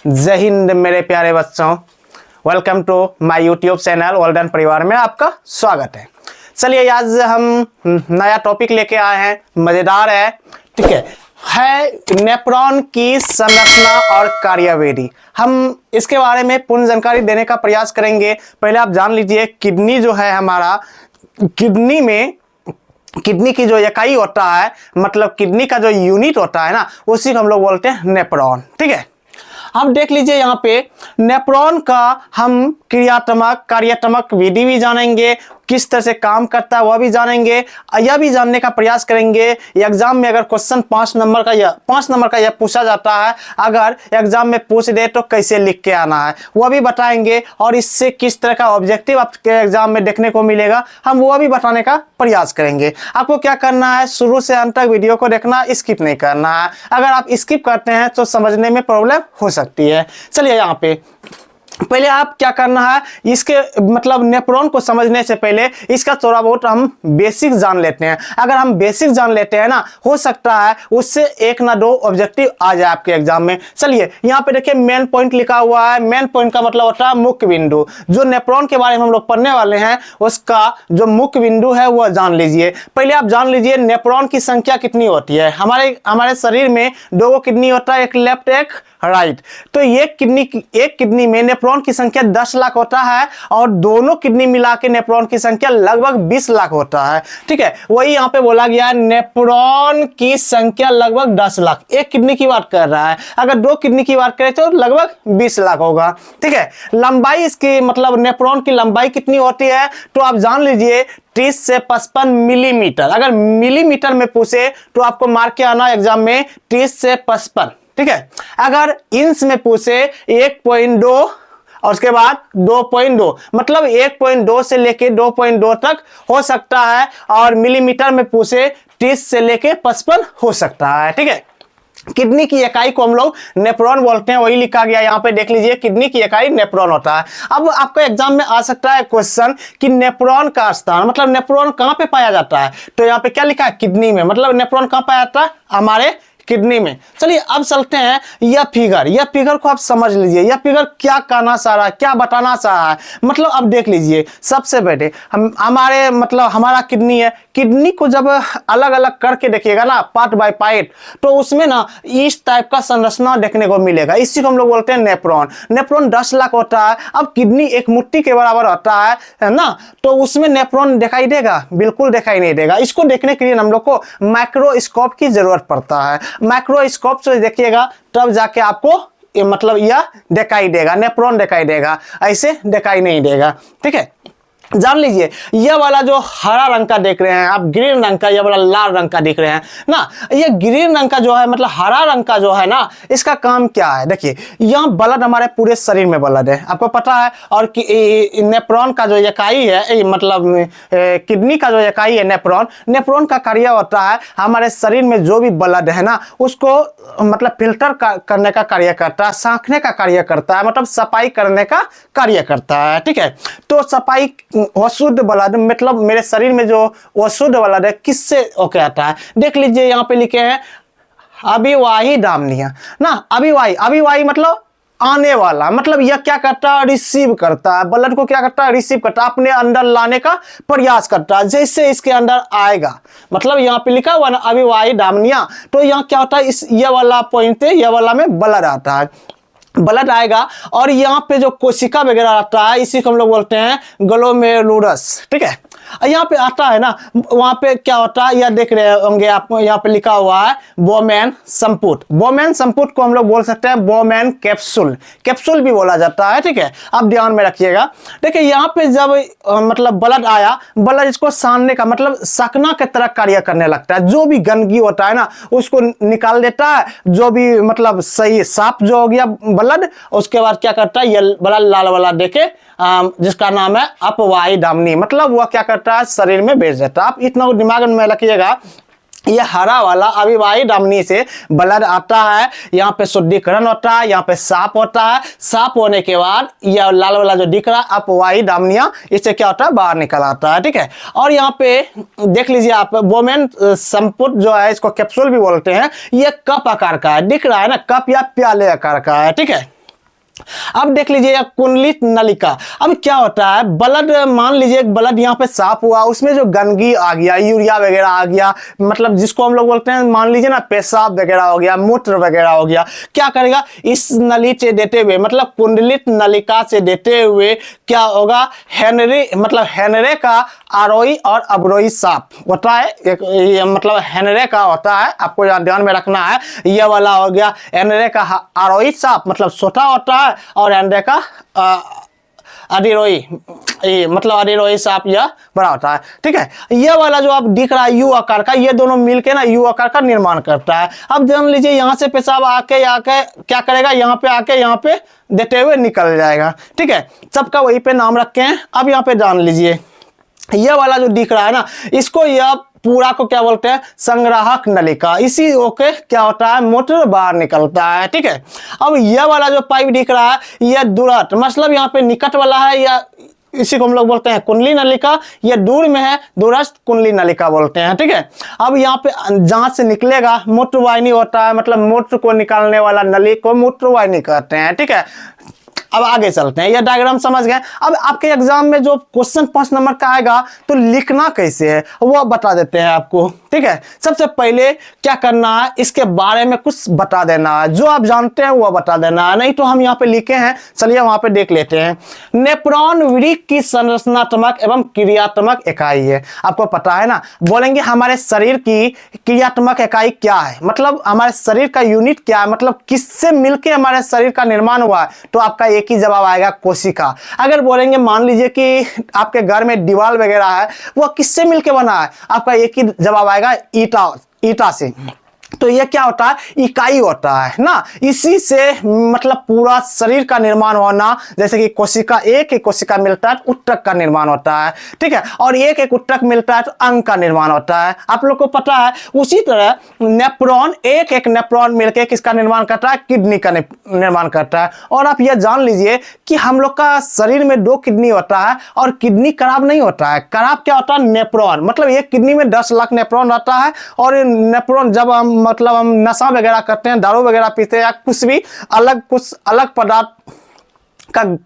जय हिंद मेरे प्यारे बच्चों, welcome to my YouTube channel golden Parivar में आपका स्वागत है। चलिए आज हम नया टॉपिक लेके आए हैं, मज़ेदार है। ठीक है नेफ्रॉन की संरचना और कार्यविधि। हम इसके बारे में पूर्ण जानकारी देने का प्रयास करेंगे। पहले आप जान लीजिए किडनी जो है हमारा, किडनी में किडनी की जो इकाई होता है, मतलब किडनी का जो यूनिट होता है ना, उसी को हम लोग बोलते हैं नेफ्रॉन। ठीक है, अब देख लीजिए यहाँ पे नेफ्रॉन का हम क्रियात्मक कार्यात्मक विधि भी जानेंगे, किस तरह से काम करता है वह भी जानेंगे। यह भी जानने का प्रयास करेंगे एग्जाम में अगर क्वेश्चन 5 नंबर का यह पूछा जाता है, अगर एग्जाम में पूछ दे तो कैसे लिख के आना है वह भी बताएंगे, और इससे किस तरह का ऑब्जेक्टिव आपके एग्जाम में देखने को मिलेगा हम वह भी बताने का प्रयास करेंगे। आपको क्या करना है, शुरू से अंत तक वीडियो को देखना, स्किप नहीं करना है। अगर आप स्किप करते हैं तो समझने में प्रॉब्लम हो सकती है। चलिए यहाँ पे पहले आप क्या करना है, इसके मतलब नेफ्रॉन को समझने से पहले इसका थोड़ा बहुत हम बेसिक जान लेते हैं। अगर हम बेसिक जान लेते हैं ना, हो सकता है उससे 1 ना 2 ऑब्जेक्टिव आ जाए आपके एग्जाम में। चलिए यहाँ पे देखिए मेन पॉइंट लिखा हुआ है। मेन पॉइंट का मतलब होता है मुख्य बिंदु। जो नेफ्रॉन के बारे में हम लोग पढ़ने वाले हैं उसका जो मुख्य बिंदु है वह जान लीजिए। पहले आप जान लीजिए नेफ्रॉन की संख्या कितनी होती है। हमारे शरीर में 2 किडनी होता है, एक लेफ्ट एक राइट। तो एक किडनी में नेफ्रॉन की संख्या 10 लाख होता है, और दोनों किडनी मिला के नेफ्रॉन की संख्या लगभग 20 लाख होता है। ठीक है, वही यहाँ पे बोला गया है नेफ्रॉन की संख्या लगभग 10 लाख। एक किडनी की बात कर रहा है, अगर 2 किडनी की बात करें तो लगभग 20 लाख होगा। ठीक है, लंबाई इसकी मतलब नेफ्रॉन की लंबाई कितनी होती है तो आप जान लीजिए 30 से 55 मिलीमीटर। अगर मिलीमीटर में पूछे तो आपको मार्क के आना एग्जाम में 30 से 55। ठीक है, अगर इंच में पूछे 1.2 और उसके बाद 2.2, मतलब 1.2 से लेके 2.2 तक हो सकता है, और मिलीमीटर में पूछे 30 से लेके 55 हो सकता है। ठीक है, किडनी की इकाई को हम लोग नेफ्रॉन बोलते हैं, वही लिखा गया यहाँ पे देख लीजिए, किडनी की इकाई नेफ्रॉन होता है। अब आपको एग्जाम में आ सकता है क्वेश्चन कि नेफ्रॉन का स्थान, मतलब नेफ्रॉन कहाँ पे पाया जाता है, तो यहाँ पे क्या लिखा है किडनी में, मतलब नेफ्रॉन कहाँ पाया जाता है हमारे किडनी में। चलिए अब चलते हैं यह फिगर को आप समझ लीजिए। यह फिगर क्या कहना चाह रहा है, क्या बताना चाह रहा है, मतलब अब देख लीजिए। सबसे पहले हमारे मतलब हमारा किडनी है, किडनी को जब अलग अलग करके देखिएगा ना, पार्ट बाय पार्ट, तो उसमें ना इस टाइप का संरचना देखने को मिलेगा। इसी को हम लोग बोलते हैं नेफ्रॉन 10 लाख होता है। अब किडनी एक मुट्ठी के बराबर होता है ना, तो उसमें नेफ्रॉन दिखाई देगा? बिल्कुल दिखाई नहीं देगा। इसको देखने के लिए हम लोग को माइक्रोस्कोप की जरूरत पड़ता है। माइक्रोस्कोप से देखिएगा तब जाके आपको मतलब यह दिखाई देगा, नेफ्रॉन दिखाई देगा, ऐसे दिखाई नहीं देगा। ठीक है, जान लीजिए यह वाला जो हरा रंग का देख रहे हैं आप, ग्रीन रंग का, यह वाला लाल रंग का दिख रहे हैं ना, ये ग्रीन रंग का जो है मतलब हरा रंग का जो है ना, इसका काम क्या है? देखिए यहाँ ब्लड हमारे पूरे शरीर में ब्लड है, आपको पता है। और नेफ्रॉन का जो इकाई है, मतलब किडनी का जो इकाई है नेफ्रॉन का कार्य होता है हमारे शरीर में जो भी ब्लड है ना उसको मतलब फिल्टर करने का कार्य करता है, साँखने का कार्य करता है, मतलब सफाई करने का कार्य करता है। ठीक है, तो सफाई अशुद्ध ब्लड, मतलब मेरे शरीर में जो अशुद्ध ब्लड है किससे होके आता है, देख लीजिए यहाँ पे लिखे हैं अभिवाही धमनियां ना। अभिवाही मतलब आने वाला, मतलब यह क्या करता है, रिसीव करता है ब्लड को, क्या करता है, रिसीव करता है, अपने अंदर लाने का प्रयास करता है, जैसे इसके अंदर आएगा। मतलब यहाँ पे लिखा हुआ ना अभिवाही धमनियां, तो यहाँ क्या होता है, इस ये वाला पॉइंट है, ये वाला में ब्लड आता है, ब्लड आएगा, और यहाँ पे जो कोशिका वगैरह आता है इसी को हम लोग बोलते हैं ग्लोमेरुलस। ठीक है, यहाँ पे आता है ना, वहाँ पे क्या होता है यह देख रहे होंगे आप, यहाँ पे लिखा हुआ है बोमेन संपुट। बोमेन संपुट को हम लोग बोल सकते हैं बोमेन कैप्सूल भी बोला जाता है। ठीक है, आप ध्यान में रखिएगा। देखिए यहाँ पे जब मतलब ब्लड आया, ब्लड इसको सानने का मतलब सकना की तरह कार्य करने लगता है, जो भी गंदगी होता है ना उसको निकाल देता है, जो भी मतलब सही साफ जो हो गया ब्लड, उसके बाद क्या करता है, ये ब्लड लाल वाला देके जिसका नाम है अपवाही धमनी, मतलब वह क्या करता है शरीर में भेज देता है। आप इतना दिमाग में रखिएगा, यह हरा वाला अभिवाही धमनी से ब्लड आता है, यहाँ पे शुद्धिकरण होता है, यहाँ पे साफ होता है, साफ होने के बाद यह लाल वाला जो दिख रहा है अपवाही धमनियां, इससे क्या होता है बाहर निकल आता है। ठीक है, और यहाँ पे देख लीजिए आप बोमेन संपुट जो है इसको कैप्सूल भी बोलते हैं, यह कप आकार का है, दिख रहा है ना, कप या प्याले आकार का है। ठीक है, अब देख लीजिए कुंडलित नलिका। अब क्या होता है, ब्लड, मान लीजिए ब्लड यहाँ पे साफ हुआ, उसमें जो गंदगी आ गया, यूरिया वगैरह आ गया, मतलब जिसको हम लोग बोलते हैं, मान लीजिए ना पेशाब वगैरह हो गया, मूत्र वगैरह हो गया, क्या करेगा, इस नली से देते हुए, मतलब कुंडलित नलिका से देते हुए क्या होगा, हेनरी मतलब हेनरे का आरोही और अवरोही साफ होता है। एक ये मतलब हेनरे का होता है, आपको ध्यान में रखना है, ये वाला हो गया हेनरे का आरोही साफ, मतलब छोटा होता है, और हेनरे का अधिरोही, मतलब अधिरोही साफ यह बड़ा होता है। ठीक है, ये वाला जो आप दिख रहा है यू आकार का, ये दोनों मिलके ना यू आकार का निर्माण करता है। अब जान लीजिए यहाँ से पेशाब आके क्या करेगा, यहाँ पे आके यहाँ पे देते हुए निकल जाएगा। ठीक है, सबका वहीं पे नाम रखे हैं। अब यहाँ पे जान लीजिए ये वाला जो दिख रहा है ना, इसको यह पूरा को क्या बोलते हैं, संग्राहक नलिका। इसी होके क्या होता है, मूत्र बाहर निकलता है। ठीक है, अब यह वाला जो पाइप दिख रहा है, यह दूरस्थ, मतलब यहाँ पे निकट वाला है, या इसी को हम लोग बोलते हैं कुंडली नलिका। ये दूर में है, दूरस्थ कुंडली नलिका बोलते हैं। ठीक है, अब यहाँ पे जहां से निकलेगा मूत्रवाहिनी होता है, मतलब मूत्र को निकालने वाला नली को मूत्रवाहिनी कहते हैं। ठीक है, अब आगे चलते हैं, ये डायग्राम समझ गए। अब आपके एग्जाम में जो क्वेश्चन 5 नंबर का आएगा तो लिखना कैसे है वो बता देते हैं आपको। ठीक है, सबसे पहले क्या करना है, इसके बारे में कुछ बता देना है, जो आप जानते हैं वो बता देना है, नहीं तो हम यहाँ पे लिखे हैं, चलिए वहां पे देख लेते हैं। नेफ्रॉन वृक्क की संरचनात्मक एवं क्रियात्मक इकाई है। आपको पता है ना, बोलेंगे हमारे शरीर की क्रियात्मक इकाई क्या है, मतलब हमारे शरीर का यूनिट क्या है, मतलब किससे मिलकर हमारे शरीर का निर्माण हुआ है, तो आपका एक ही जवाब आएगा, कोशिका। अगर बोलेंगे मान लीजिए कि आपके घर में दीवार वगैरह है, वो किससे मिलकर बना है, आपका एक ही जवाब आएगा, ईटा से। तो ये क्या होता है, इकाई होता है ना, इसी से मतलब पूरा शरीर का निर्माण होना। जैसे कि कोशिका, एक एक कोशिका मिलता है तो ऊतक का निर्माण होता है। ठीक है, और एक एक ऊतक मिलता है तो अंग का निर्माण होता है, आप लोग को पता है। उसी तरह नेफ्रॉन, एक एक नेफ्रॉन मिलकर किसका निर्माण करता है, किडनी का निर्माण करता है। और आप यह जान लीजिए कि हम लोग का शरीर में 2 किडनी होता है, और किडनी खराब नहीं होता है, खराब क्या होता है, नेफ्रॉन, मतलब एक किडनी में 10 लाख नेफ्रॉन रहता है। और नेफ्रॉन जब हम मतलब हम नशा वगैरह करते हैं, दारू वगैरह पीते हैं, या कुछ अलग पदार्थ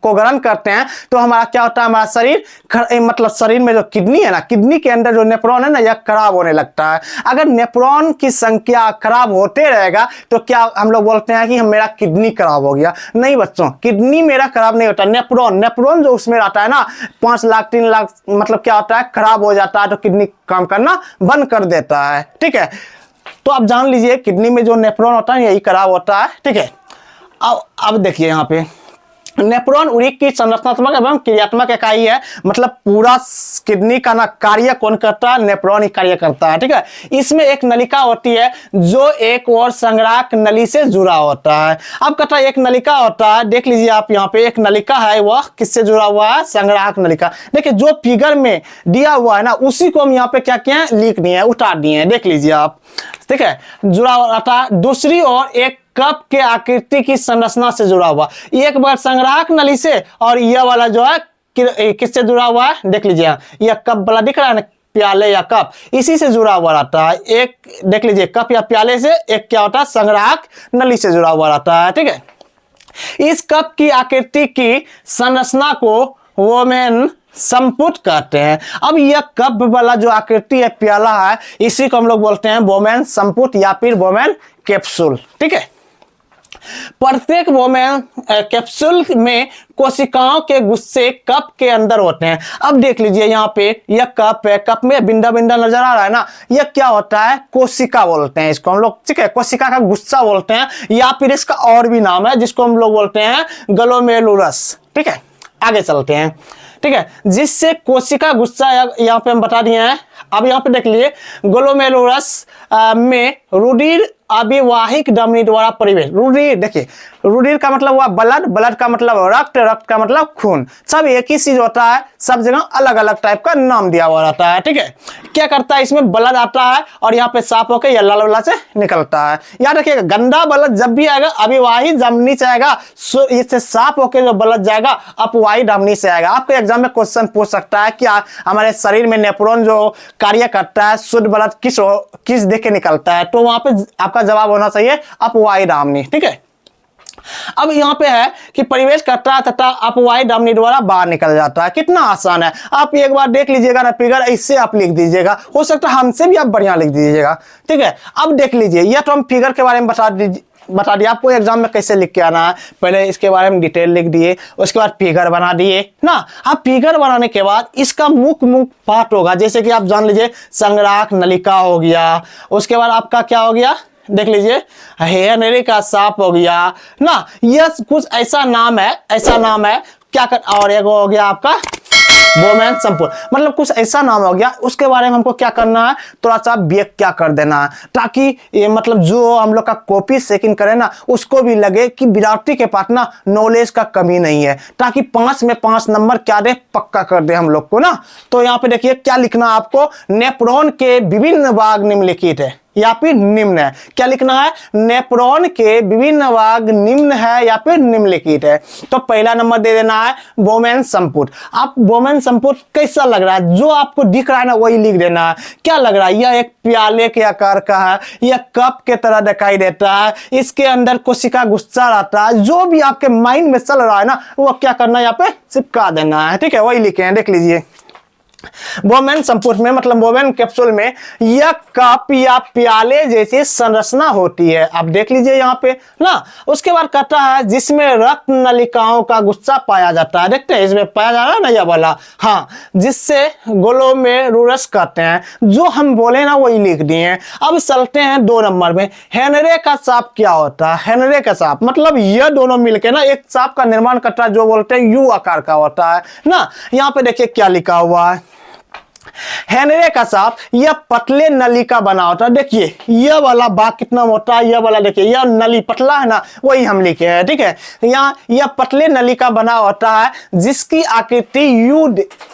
को ग्रहण करते हैं, तो हमारा क्या होता है, हमारा शरीर मतलब शरीर में जो किडनी है ना, किडनी के अंदर जो नेफ्रॉन है ना, यह खराब होने लगता है। अगर नेफ्रॉन की संख्या खराब होते रहेगा तो क्या हम लोग बोलते हैं कि मेरा किडनी खराब हो गया। नहीं बच्चों, किडनी मेरा खराब नहीं होता, नेफ्रॉन जो उसमें रहता है ना, 5 लाख 3 लाख, मतलब क्या होता है, खराब हो जाता है तो किडनी काम करना बंद कर देता है। ठीक है, तो आप जान लीजिए किडनी में जो नेफ्रॉन होता है यही खराब होता है। ठीक है, अब देखिए यहाँ पे नेफ्रॉन वृक्क की संरचनात्मक एवं क्रियात्मक इकाई है, मतलब पूरा किडनी का ना कार्य कौन करता है, नेफ्रॉन ही कार्य करता है। ठीक है, इसमें एक नलिका होती है जो एक और संग्राहक नली से जुड़ा होता है। अब कहता है एक नलिका होता है, देख लीजिए आप यहाँ पे एक नलिका है, वह किससे जुड़ा हुआ है, संग्राहक नलिका। देखिए जो फिगर में दिया हुआ है ना, उसी को हम यहाँ पे क्या किए हैं, लिख दिए हैं, उतार दिए हैं, देख लीजिए आप। ठीक है, जुड़ा हुआ था। दूसरी ओर एक कप के आकृति की संरचना से जुड़ा हुआ, एक बार संग्राहक नली से, और यह वाला जो है किससे जुड़ा हुआ है, देख लीजिए यह कप वाला दिख रहा है ना, प्याले या कप, इसी से जुड़ा हुआ रहता है। एक देख लीजिए कप या प्याले से, एक क्या होता है, संग्राहक नली से जुड़ा हुआ रहता है। ठीक है, इस कप की आकृति की संरचना को वोमेन संपुट कहते हैं। अब यह कप वाला जो आकृति है, प्याला है, इसी को हम लोग बोलते हैं वोमेन संपुट या फिर वोमेन कैप्सूल। ठीक है, प्रत्येक वोमेन कैप्सूल में कोशिकाओं के गुच्छे कप के अंदर होते हैं। अब देख लीजिए यहाँ पे यह कप है, कप में बिंदा बिंदा नजर आ रहा है ना, यह क्या होता है, कोशिका बोलते हैं इसको हम लोग। ठीक है, कोशिका का गुच्छा बोलते हैं, या फिर इसका और भी नाम है जिसको हम लोग बोलते हैं ग्लोमेरुलस। ठीक है, आगे चलते हैं। ठीक है, जिससे कोशिका गुच्छा यहाँ पे हम बता दिए हैं। अब यहाँ पे देख लीजिए ग्लोमेरुलस में रुधिर अविवाहिक धमनी द्वारा परिवेश। रुधिर, देखिए रुधिर का मतलब हुआ ब्लड, ब्लड का मतलब रक्त, रक्त का मतलब खून, सब एक ही चीज होता है, सब जगह अलग अलग टाइप का नाम दिया हुआ रहता है। ठीक है, क्या करता है, इसमें ब्लड आता है और यहाँ पे साफ होकर ये लाल वाला से निकलता है। याद रखिएगा, गंदा ब्लड जब भी आएगा अविवाहित धमनी से आएगा, इससे साफ होकर जो ब्लड जाएगा अपवाहित धमनी से आएगा। आपके एग्जाम में क्वेश्चन पूछ सकता है कि हमारे शरीर में नेफ्रॉन जो कार्य करता है, शुद्ध ब्लड किस देख के निकलता है, तो वहां पे आपका जवाब होना चाहिए अपवाहित धमनी। ठीक है, अब यहाँ पे है कि परिवेश करता तथा अपवाही धमनी द्वारा बाहर निकल जाता है। कितना आसान है, आप एक बार देख लीजिएगा ना फिगर, इससे आप लिख दीजिएगा, हो सकता है हमसे भी आप बढ़िया लिख दीजिएगा। ठीक है, अब देख लीजिए, यह तो हम फिगर के बारे में बता दिया आपको एग्जाम में कैसे लिख के आना है। पहले इसके बारे में डिटेल लिख दिए, उसके बाद फिगर बना दिए ना। अब फिगर बनाने के बाद इसका मुख्य पार्ट होगा, जैसे कि आप जान लीजिए संग्राहक नलिका हो गया, उसके बाद आपका क्या हो गया, देख लीजिए हेनरी का सांप हो गया ना। यह कुछ ऐसा नाम है क्या कर, और एक हो गया आपका बोमेन संपूर्ण, मतलब कुछ ऐसा नाम हो गया। उसके बारे में हमको क्या करना है, थोड़ा सा व्याख्या कर देना है, ताकि ये मतलब जो हम लोग का कॉपी चेकिंग करे ना, उसको भी लगे कि विद्यार्थी के पास ना नॉलेज का कमी नहीं है, ताकि 5 में 5 नंबर क्या दे, पक्का कर दे हम लोग को ना। तो यहाँ पे देखिए क्या लिखना है आपको, नेफ्रॉन के विभिन्न भाग निम्नलिखित है या फिर निम्न है। क्या लिखना है, नेफ्रॉन के विभिन्न भाग निम्न है या फिर निम्नलिखित है। तो पहला नंबर दे देना है बोमेन संपुट। आप बोमेन संपुट कैसा लग रहा है, जो आपको दिख रहा है ना वही लिख देना है। क्या लग रहा है, यह एक प्याले के आकार का है, यह कप के तरह दिखाई देता है, इसके अंदर कोशिका गुस्सा रहता है। जो भी आपके माइंड में चल रहा है ना, वो क्या करना है, यहाँ पे चिपका देना है। ठीक है, वही लिखे हैं, देख लीजिए। बोमेन संपुट में मतलब बोमेन कैप्सूल में यह कप या प्याले जैसी संरचना होती है, आप देख लीजिए यहाँ पे ना। उसके बाद कहता है जिसमें रक्त नलिकाओं का गुच्छा पाया जाता है, देखते हैं इसमें पाया जा रहा है ना यह वाला, हाँ, जिससे ग्लोमेरुलस कहते हैं। जो हम बोले ना वही लिख दिए। अब चलते हैं 2 नंबर में, हेनरी का सांप क्या होता है। हेनरी का सांप मतलब यह दोनों मिलके ना एक सांप का निर्माण करता है, जो बोलते हैं यू आकार का होता है ना। यहाँ पे देखिए क्या लिखा हुआ है, हेनरी का सांप यह पतले नली का बना होता है। देखिए यह वाला भाग कितना मोटा है, यह वाला देखिए यह नली पतला है ना, वही हम लिखे हैं। ठीक है, यहाँ यह पतले नली का बना होता है, जिसकी आकृति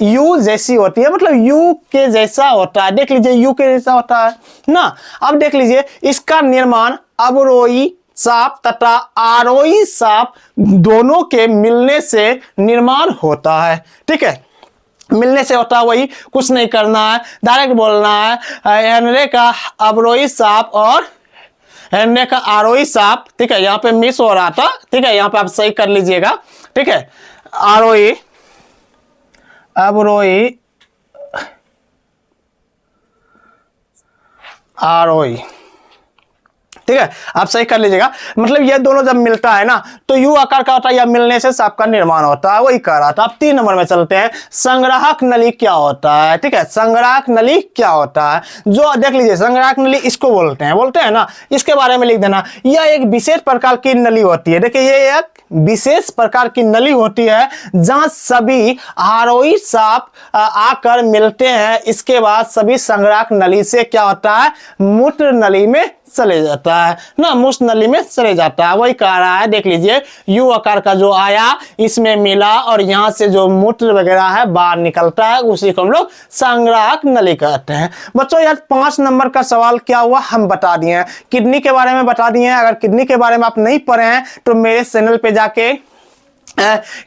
यू जैसी होती है, मतलब यू के जैसा होता है। देख लीजिए यू के जैसा होता है ना। अब देख लीजिए इसका निर्माण अवरोही सांप तथा आरोही सांप दोनों के मिलने से निर्माण होता है। ठीक है, मिलने से होता है, वही कुछ नहीं करना है, डायरेक्ट बोलना है। हेनरी का अवरोही सांप और हेनरी का आरोही सांप। ठीक है, यहाँ पे मिस हो रहा था, ठीक है, यहाँ पे आप सही कर लीजिएगा। ठीक है, आरोही अवरोही आरोही, ठीक है, आप सही कर लीजिएगा। मतलब ये दोनों जब मिलता है ना तो यू आकार का होता है, या मिलने से सांप का निर्माण होता है, वही कह रहा था। अब 3 नंबर में चलते हैं, संग्राहक नली क्या होता है। ठीक है, संग्राहक नली क्या होता है, जो देख लीजिए संग्राहक नली इसको बोलते हैं ना, इसके बारे में लिख देना। यह एक विशेष प्रकार की नली होती है। देखिए ये एक विशेष प्रकार की नली होती है, जहां सभी आरोही सांप आकर मिलते हैं। इसके बाद सभी संग्राहक नली से क्या होता है, मूत्र नली में चले जाता है ना, मूत्र नली में चले जाता है, वही कह रहा है। देख लीजिए यू आकार का जो आया इसमें मिला, और यहाँ से जो मूत्र वगैरह है बाहर निकलता है, उसी को हम लोग संग्राहक नली कहते हैं। बच्चों यार 5 नंबर का सवाल क्या हुआ हम बता दिए हैं, किडनी के बारे में बता दिए हैं। अगर किडनी के बारे में आप नहीं पढ़े हैं तो मेरे चैनल पे जाके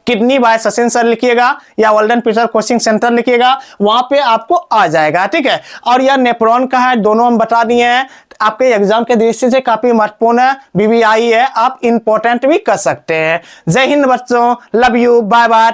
किडनी बाय सचिन सर लिखिएगा या गोल्डन पीटर कोचिंग सेंटर लिखिएगा, वहां पे आपको आ जाएगा। ठीक है, और यह नेफ्रॉन का है, दोनों हम बता दिए हैं। आपके एग्जाम के दृष्टि से काफी महत्वपूर्ण है, बीबीआई है, आप इंपॉर्टेंट भी कर सकते हैं। जय हिंद बच्चों, लव यू, बाय बाय।